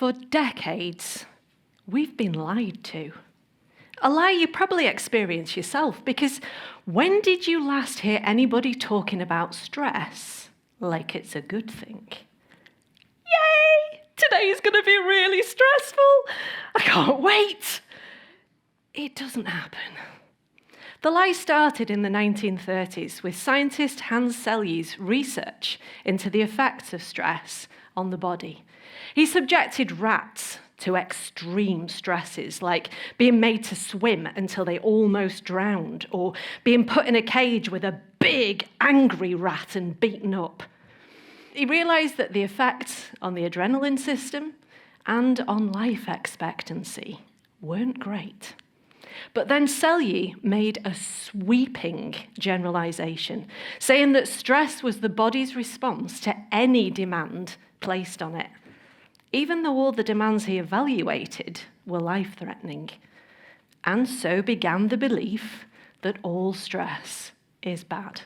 For decades, we've been lied to. A lie you probably experienced yourself, because when did you last hear anybody talking about stress like it's a good thing? Yay! Today's going to be really stressful. I can't wait. It doesn't happen. The lie started in the 1930s with scientist Hans Selye's research into the effects of stress on the body. He subjected rats to extreme stresses, like being made to swim until they almost drowned, or being put in a cage with a big, angry rat and beaten up. He realised that the effects on the adrenaline system and on life expectancy weren't great. But then Selye made a sweeping generalisation, saying that stress was the body's response to any demand placed on it, even though all the demands he evaluated were life-threatening. And so began the belief that all stress is bad.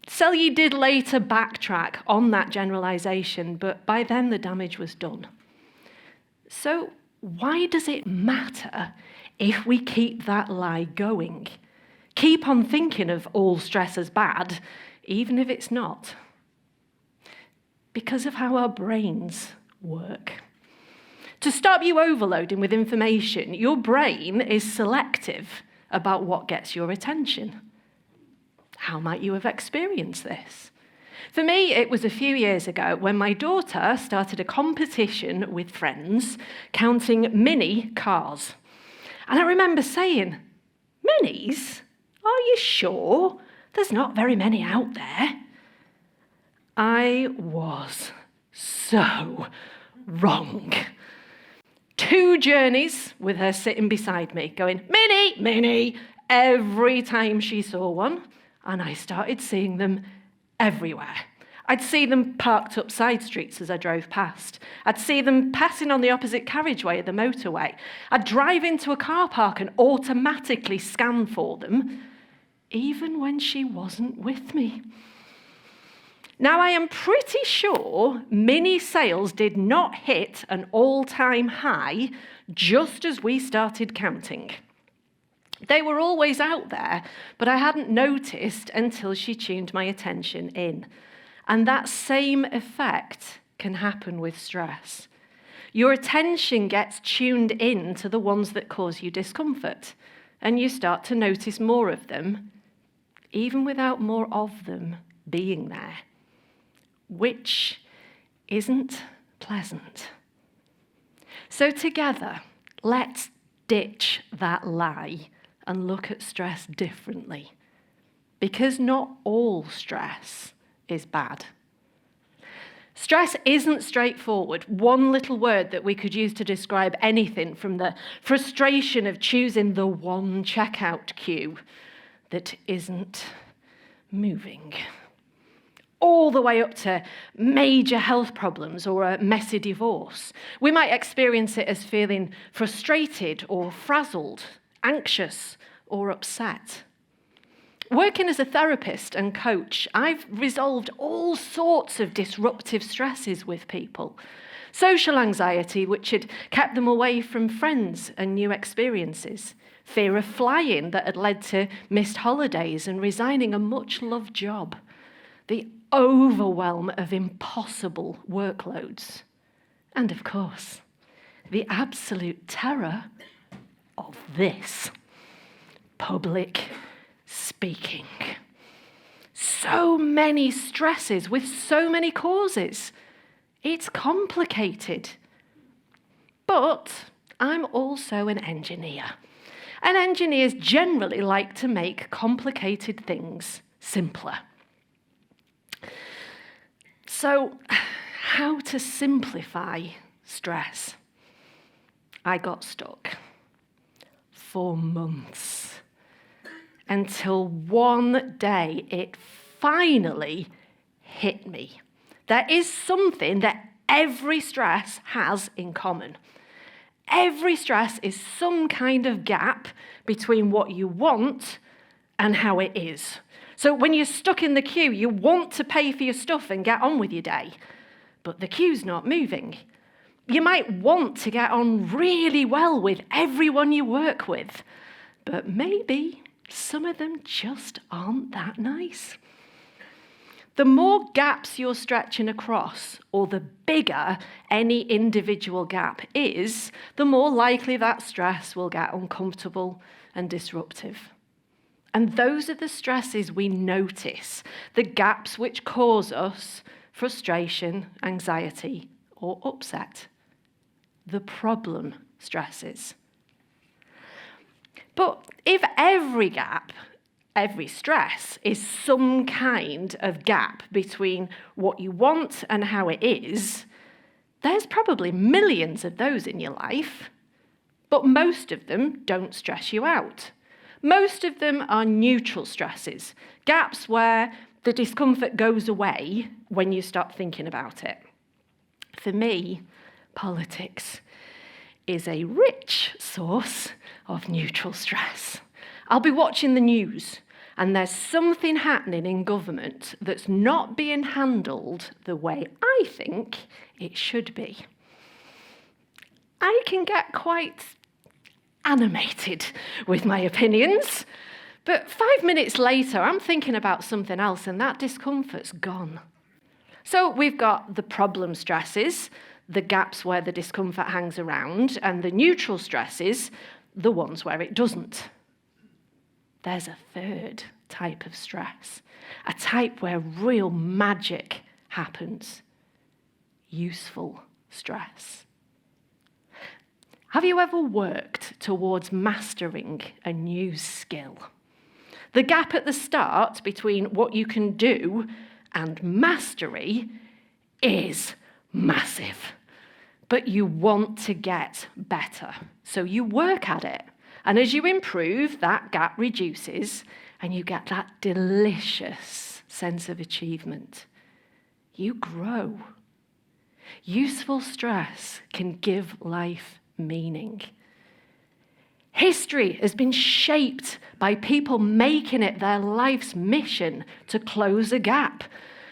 Selye did later backtrack on that generalisation, but by then the damage was done. So why does it matter if we keep that lie going? Keep on thinking of all stress as bad, even if it's not. Because of how our brains work. To stop you overloading with information, your brain is selective about what gets your attention. How might you have experienced this? For me, it was a few years ago when my daughter started a competition with friends counting mini cars. And I remember saying, "Minis? Are you sure? There's not very many out there." I was so wrong. 2 journeys with her sitting beside me, going, "Mini, Mini," every time she saw one, and I started seeing them everywhere. I'd see them parked up side streets as I drove past. I'd see them passing on the opposite carriageway of the motorway. I'd drive into a car park and automatically scan for them, even when she wasn't with me. Now, I am pretty sure mini sales did not hit an all-time high just as we started counting. They were always out there, but I hadn't noticed until she tuned my attention in. And that same effect can happen with stress. Your attention gets tuned in to the ones that cause you discomfort, and you start to notice more of them, even without more of them being there, which isn't pleasant. So together, let's ditch that lie and look at stress differently, because not all stress is bad. Stress isn't straightforward, one little word that we could use to describe anything from the frustration of choosing the one checkout queue that isn't moving, all the way up to major health problems or a messy divorce. We might experience it as feeling frustrated or frazzled, anxious or upset. Working as a therapist and coach, I've resolved all sorts of disruptive stresses with people. Social anxiety, which had kept them away from friends and new experiences. Fear of flying that had led to missed holidays and resigning a much-loved job. The overwhelm of impossible workloads. And of course, the absolute terror of this: public speaking. So many stresses with so many causes. It's complicated. But I'm also an engineer. And engineers generally like to make complicated things simpler. So, how to simplify stress? I got stuck for months until one day it finally hit me. There is something that every stress has in common. Every stress is some kind of gap between what you want and how it is. So when you're stuck in the queue, you want to pay for your stuff and get on with your day, but the queue's not moving. You might want to get on really well with everyone you work with, but maybe some of them just aren't that nice. The more gaps you're stretching across, or the bigger any individual gap is, the more likely that stress will get uncomfortable and disruptive. And those are the stresses we notice, the gaps which cause us frustration, anxiety, or upset. The problem stresses. But if every gap, every stress is some kind of gap between what you want and how it is, there's probably millions of those in your life, but most of them don't stress you out. Most of them are neutral stresses, gaps where the discomfort goes away when you stop thinking about it. For me, politics is a rich source of neutral stress. I'll be watching the news, and there's something happening in government that's not being handled the way I think it should be. I can get quite animated with my opinions, but 5 minutes later, I'm thinking about something else, and that discomfort's gone. So we've got the problem stresses, the gaps where the discomfort hangs around, and the neutral stresses, the ones where it doesn't. There's a third type of stress, a type where real magic happens. Useful stress. Have you ever worked towards mastering a new skill? The gap at the start between what you can do and mastery is massive. But you want to get better, so you work at it. And as you improve, that gap reduces, and you get that delicious sense of achievement. You grow. Useful stress can give life meaning. History has been shaped by people making it their life's mission to close a gap,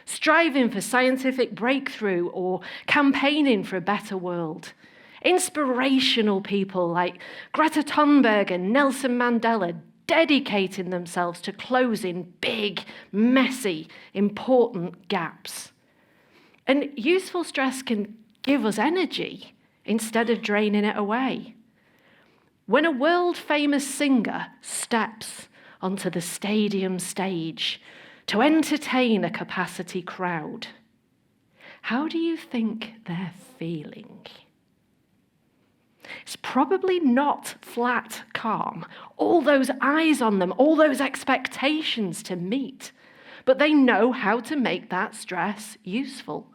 striving for scientific breakthrough or campaigning for a better world. Inspirational people like Greta Thunberg and Nelson Mandela dedicating themselves to closing big, messy, important gaps. And useful stress can give us energy instead of draining it away. When a world-famous singer steps onto the stadium stage to entertain a capacity crowd, how do you think they're feeling? It's probably not flat calm, all those eyes on them, all those expectations to meet, but they know how to make that stress useful,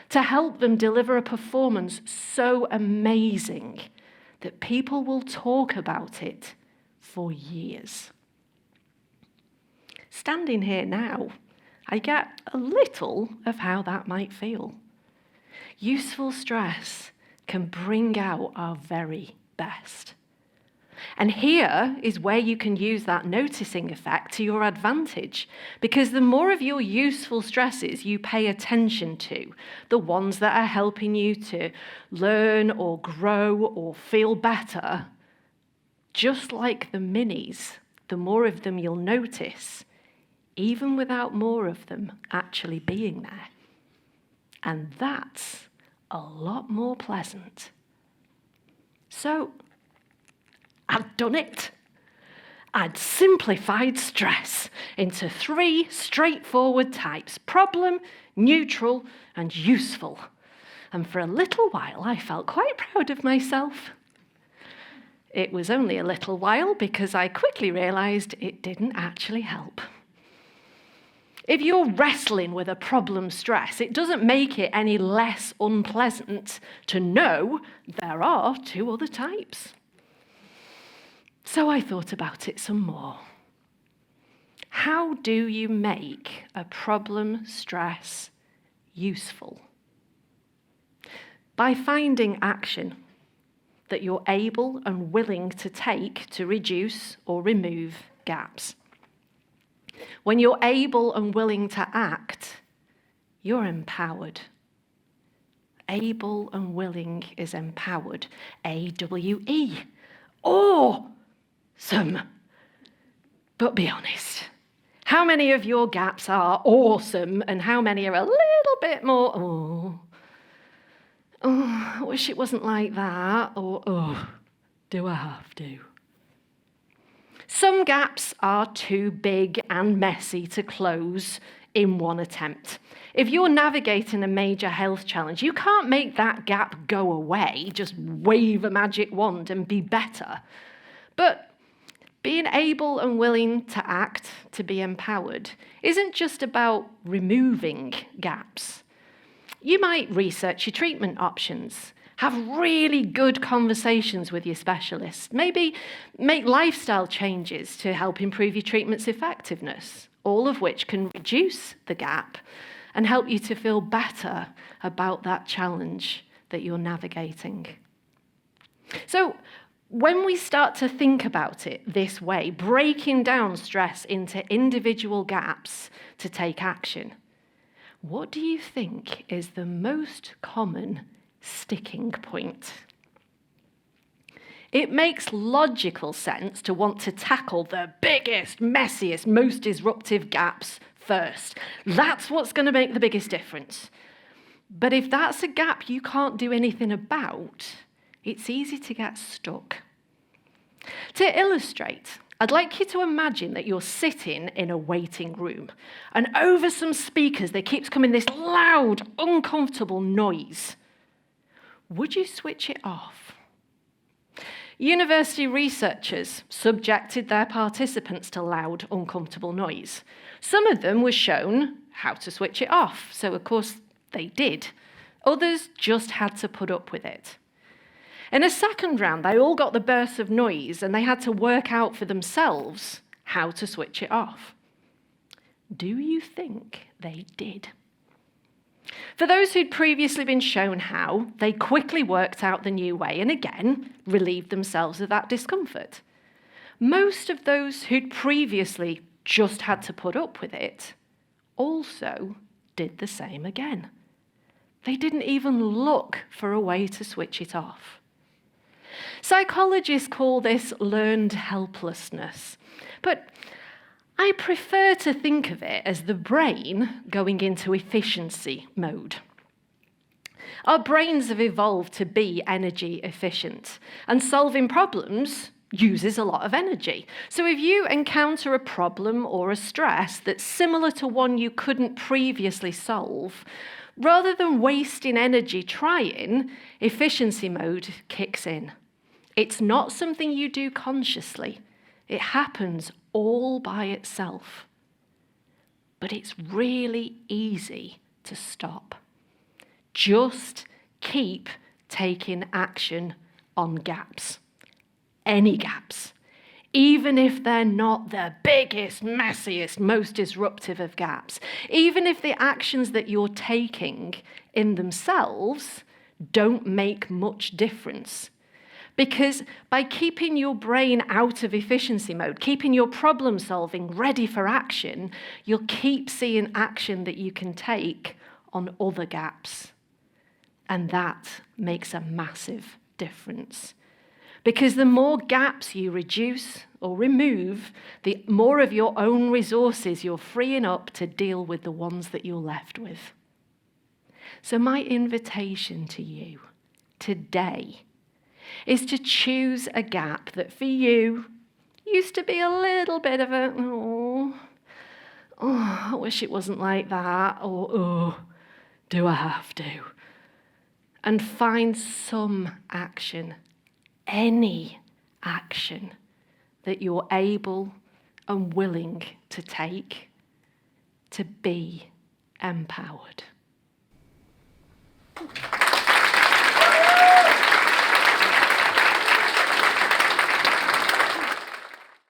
to help them deliver a performance so amazing that people will talk about it for years. Standing here now, I get a little of how that might feel. Useful stress can bring out our very best. And here is where you can use that noticing effect to your advantage, because the more of your useful stresses you pay attention to, the ones that are helping you to learn or grow or feel better, just like the minis, the more of them you'll notice, even without more of them actually being there. And that's a lot more pleasant. So, I'd done it. I'd simplified stress into 3 straightforward types: problem, neutral, and useful. And for a little while, I felt quite proud of myself. It was only a little while because I quickly realized it didn't actually help. If you're wrestling with a problem stress, it doesn't make it any less unpleasant to know there are 2 other types. So I thought about it some more. How do you make a problem stress useful? By finding action that you're able and willing to take to reduce or remove gaps. When you're able and willing to act, you're empowered. Able and willing is empowered. AWE. Awesome. But be honest. How many of your gaps are awesome and how many are a little bit more, I wish it wasn't like that, or do I have to? Some gaps are too big and messy to close in one attempt. If you're navigating a major health challenge, you can't make that gap go away, just wave a magic wand and be better. But being able and willing to act, to be empowered, isn't just about removing gaps. You might research your treatment options, have really good conversations with your specialist, maybe make lifestyle changes to help improve your treatment's effectiveness, all of which can reduce the gap and help you to feel better about that challenge that you're navigating. So, when we start to think about it this way, breaking down stress into individual gaps to take action, what do you think is the most common sticking point? It makes logical sense to want to tackle the biggest, messiest, most disruptive gaps first. That's what's going to make the biggest difference. But if that's a gap you can't do anything about, it's easy to get stuck. To illustrate, I'd like you to imagine that you're sitting in a waiting room, and over some speakers there keeps coming this loud, uncomfortable noise. Would you switch it off? University researchers subjected their participants to loud, uncomfortable noise. Some of them were shown how to switch it off, so of course they did. Others just had to put up with it. In a second round, they all got the bursts of noise and they had to work out for themselves how to switch it off. Do you think they did? For those who'd previously been shown how, they quickly worked out the new way and again relieved themselves of that discomfort. Most of those who'd previously just had to put up with it also did the same again. They didn't even look for a way to switch it off. Psychologists call this learned helplessness, but I prefer to think of it as the brain going into efficiency mode. Our brains have evolved to be energy efficient, and solving problems uses a lot of energy. So if you encounter a problem or a stress that's similar to one you couldn't previously solve, rather than wasting energy trying, efficiency mode kicks in. It's not something you do consciously. It happens all by itself. But it's really easy to stop. Just keep taking action on gaps. Any gaps. Even if they're not the biggest, messiest, most disruptive of gaps. Even if the actions that you're taking in themselves don't make much difference. Because by keeping your brain out of efficiency mode, keeping your problem solving ready for action, you'll keep seeing action that you can take on other gaps. And that makes a massive difference. Because the more gaps you reduce or remove, the more of your own resources you're freeing up to deal with the ones that you're left with. So my invitation to you today is to choose a gap that for you used to be a little bit of a, I wish it wasn't like that, or do I have to? And find some action, any action that you're able and willing to take to be empowered.